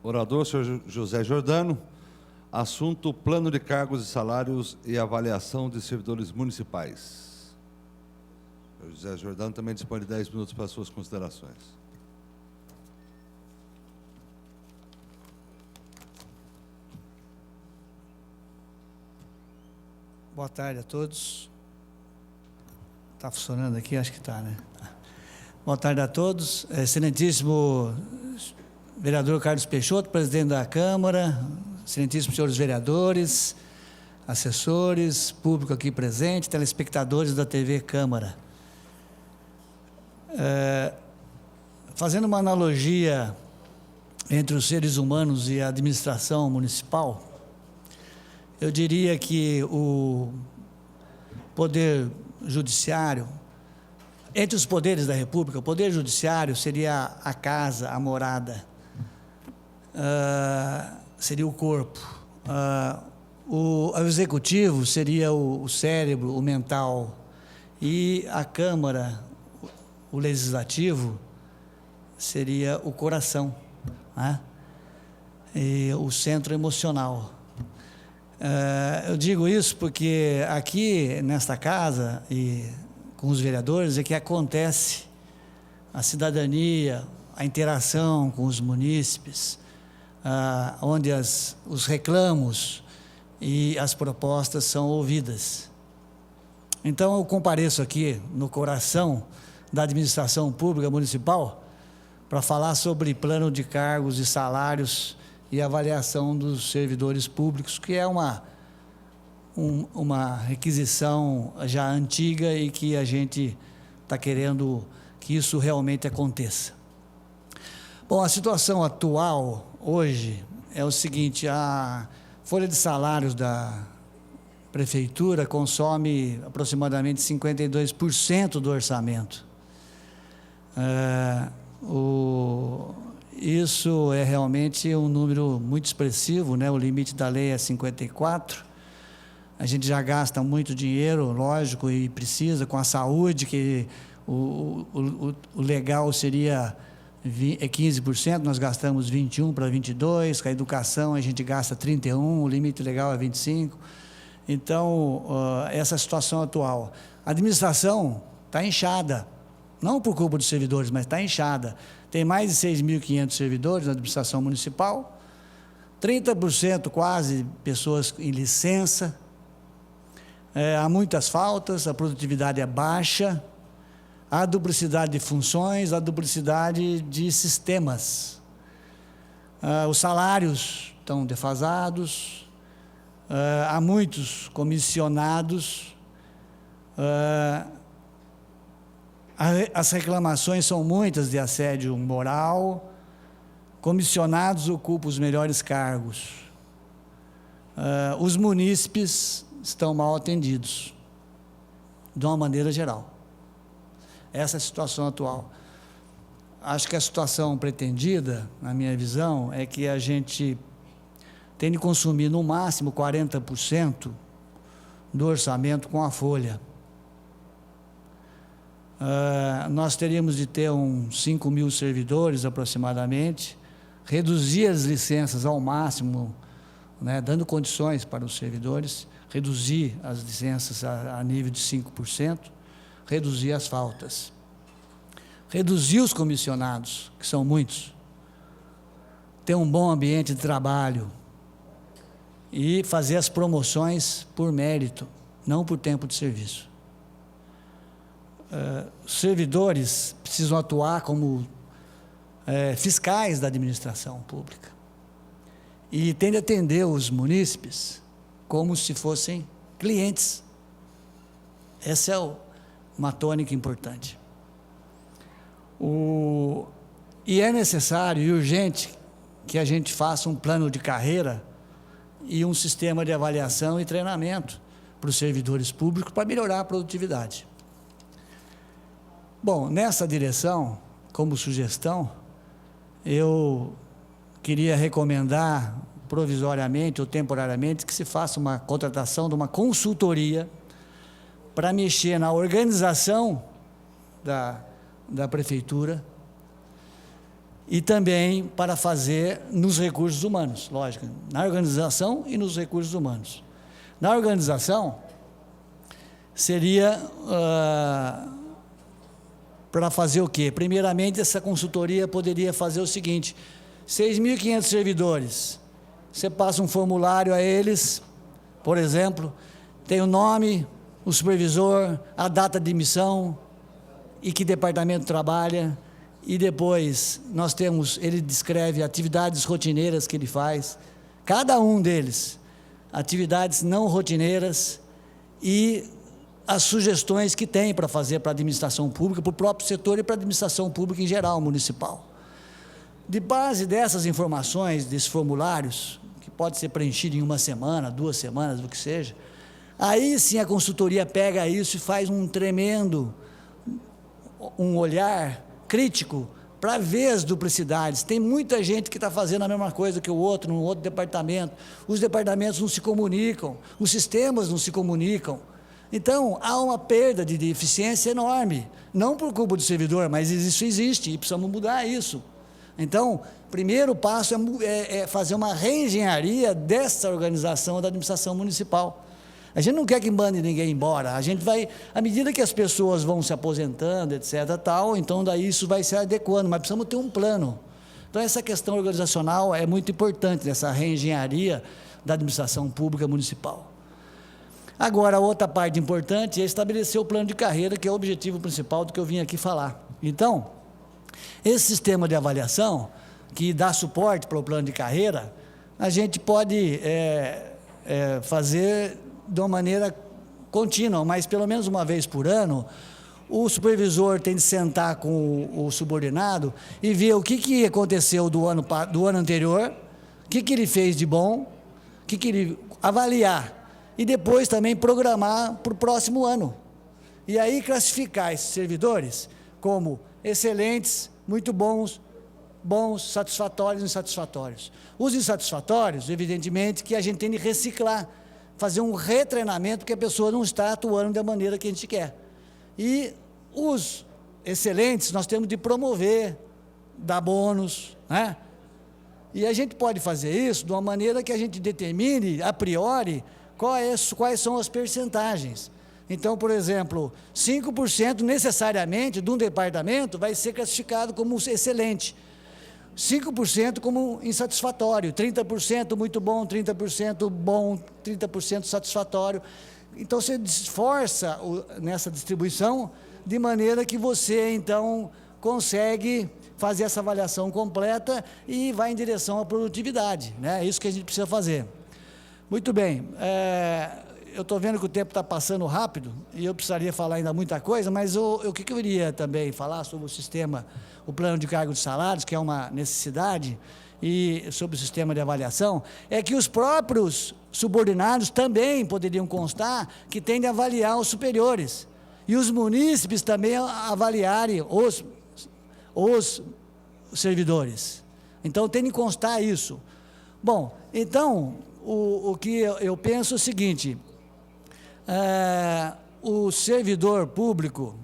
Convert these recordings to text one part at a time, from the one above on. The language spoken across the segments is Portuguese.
Orador, senhor José Jordano. Assunto: plano de cargos e salários e avaliação de servidores municipais. O José Jordano também dispõe de 10 minutos para suas considerações. Boa tarde a todos. Está funcionando aqui? Acho que está, né? Boa tarde a todos. Excelentíssimo vereador Carlos Peixoto, presidente da Câmara, excelentíssimos senhores vereadores, assessores, público aqui presente, telespectadores da TV Câmara. Fazendo uma analogia entre os seres humanos e a administração municipal, eu diria que o poder judiciário, entre os poderes da República, o poder judiciário seria a casa, a morada, seria o corpo, o executivo seria o cérebro, o mental, e a Câmara, o legislativo, seria o coração, né? E o centro emocional. Eu digo isso porque aqui nesta casa e com os vereadores é que acontece a cidadania, a interação com os munícipes, onde os reclamos e as propostas são ouvidas. Então eu compareço aqui no coração da administração pública municipal para falar sobre plano de cargos e salários e avaliação dos servidores públicos, que é uma requisição já antiga e que a gente está querendo que isso realmente aconteça. Bom, a situação atual, hoje, é o seguinte: a folha de salários da Prefeitura consome aproximadamente 52% do orçamento. Isso é realmente um número muito expressivo, né? O limite da lei é 54. A gente já gasta muito dinheiro, lógico, e precisa, com a saúde, que o legal seria 15%, nós gastamos 21% para 22%, com a educação a gente gasta 31%, o limite legal é 25%. Então, essa situação atual. A administração está inchada, não por culpa dos servidores, mas está inchada. Tem mais de 6.500 servidores na administração municipal, 30% quase pessoas em licença, há muitas faltas, a produtividade é baixa, há duplicidade de funções, há duplicidade de sistemas. Os salários estão defasados, há muitos comissionados, as reclamações são muitas de assédio moral, comissionados ocupam os melhores cargos, os munícipes estão mal atendidos, de uma maneira geral. Essa é a situação atual. Acho que a situação pretendida, na minha visão, é que a gente tem de consumir no máximo 40% do orçamento com a folha. Nós teríamos de ter uns 5.000 servidores aproximadamente, reduzir as licenças ao máximo, né, dando condições para os servidores, reduzir as licenças a nível de 5%, reduzir as faltas, reduzir os comissionados, que são muitos, ter um bom ambiente de trabalho e fazer as promoções por mérito, não por tempo de serviço. Os servidores precisam atuar como fiscais da administração pública e tem de atender os munícipes como se fossem clientes. Essa é uma tônica importante. E é necessário e urgente que a gente faça um plano de carreira e um sistema de avaliação e treinamento para os servidores públicos para melhorar a produtividade. Bom, nessa direção, como sugestão, eu queria recomendar provisoriamente ou temporariamente que se faça uma contratação de uma consultoria para mexer na organização da prefeitura, e também para fazer nos recursos humanos, lógico, na organização e nos recursos humanos. Na organização, seria para fazer o quê? Primeiramente, essa consultoria poderia fazer o seguinte: 6.500 servidores, você passa um formulário a eles, por exemplo, tem o nome, o supervisor, a data de emissão e que departamento trabalha, e depois nós temos, ele descreve atividades rotineiras que ele faz, cada um deles, atividades não rotineiras e as sugestões que tem para fazer para a administração pública, para o próprio setor e para a administração pública em geral, municipal. De base dessas informações, desses formulários, que pode ser preenchido em 1 semana, 2 semanas, o que seja, aí sim a consultoria pega isso e faz um olhar crítico para ver as duplicidades. Tem muita gente que está fazendo a mesma coisa que o outro, no outro departamento. Os departamentos não se comunicam, os sistemas não se comunicam. Então, há uma perda de eficiência enorme, não por culpa do servidor, mas isso existe e precisamos mudar isso. Então, o primeiro passo é fazer uma reengenharia dessa organização da administração municipal. A gente não quer que mande ninguém embora, a gente vai, à medida que as pessoas vão se aposentando, etc., tal, então daí isso vai se adequando, mas precisamos ter um plano. Então, essa questão organizacional é muito importante, nessa reengenharia da administração pública municipal. Agora, a outra parte importante é estabelecer o plano de carreira, que é o objetivo principal do que eu vim aqui falar. Então, esse sistema de avaliação, que dá suporte para o plano de carreira, a gente pode fazer de uma maneira contínua, mas pelo menos uma vez por ano, o supervisor tem de sentar com o subordinado e ver o que aconteceu do ano anterior, o que ele fez de bom, o que ele avaliar, e depois também programar para o próximo ano. E aí classificar esses servidores como excelentes, muito bons, satisfatórios e insatisfatórios. Os insatisfatórios, evidentemente, que a gente tem de reciclar, fazer um retreinamento, porque a pessoa não está atuando da maneira que a gente quer. E os excelentes nós temos de promover, dar bônus, né? E a gente pode fazer isso de uma maneira que a gente determine, a priori, quais são as percentagens. Então, por exemplo, 5% necessariamente de um departamento vai ser classificado como excelente, 5% como insatisfatório, 30% muito bom, 30% satisfatório. Então, você esforça nessa distribuição de maneira que você, então, consegue fazer essa avaliação completa e vai em direção à produtividade, né? É isso que a gente precisa fazer. Muito bem, eu estou vendo que o tempo está passando rápido e eu precisaria falar ainda muita coisa, mas o que eu iria também falar sobre o sistema, o plano de cargos e salários, que é uma necessidade, e sobre o sistema de avaliação, é que os próprios subordinados também poderiam constar que têm de avaliar os superiores, e os munícipes também avaliarem os servidores. Então, tem de constar isso. Bom, então, o que eu penso é o seguinte: o servidor público,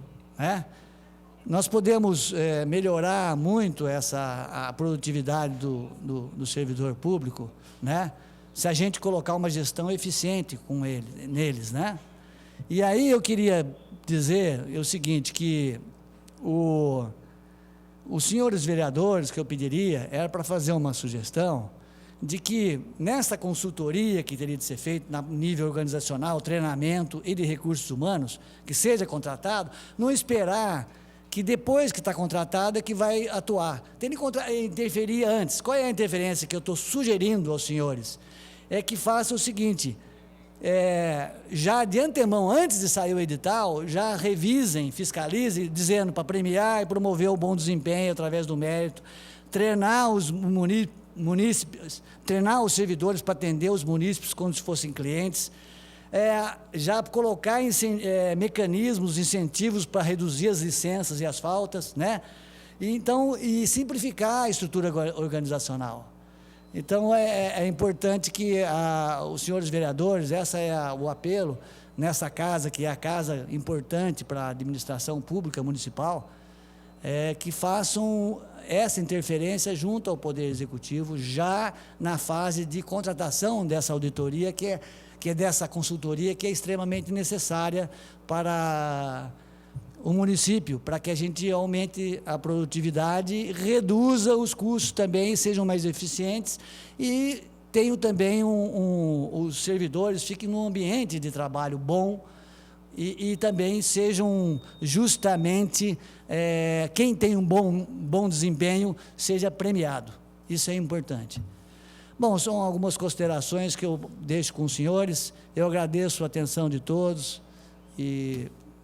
nós podemos melhorar muito a produtividade do servidor público, né? Se a gente colocar uma gestão eficiente neles, né? E aí eu queria dizer o seguinte, que os senhores vereadores, que eu pediria, era para fazer uma sugestão de que nessa consultoria que teria de ser feita no nível organizacional, treinamento e de recursos humanos, que seja contratado, não esperar que depois que está contratado é que vai atuar. Tem de interferir antes. Qual é a interferência que eu estou sugerindo aos senhores? É que faça o seguinte: já de antemão, antes de sair o edital, já revisem, fiscalizem, dizendo para premiar e promover o bom desempenho através do mérito, treinar os munícipes, treinar os servidores para atender os munícipes como se fossem clientes, já colocar mecanismos, incentivos para reduzir as licenças e as faltas, né? E simplificar a estrutura organizacional. Então, é importante que os senhores vereadores, o apelo nessa casa, que é a casa importante para a administração pública municipal, que façam essa interferência junto ao Poder Executivo, já na fase de contratação dessa auditoria, que é dessa consultoria, que é extremamente necessária para o município, para que a gente aumente a produtividade, reduza os custos também, sejam mais eficientes e tenham também os servidores fiquem num ambiente de trabalho bom e também sejam justamente, quem tem um bom desempenho seja premiado. Isso é importante. Bom, são algumas considerações que eu deixo com os senhores. Eu agradeço a atenção de todos e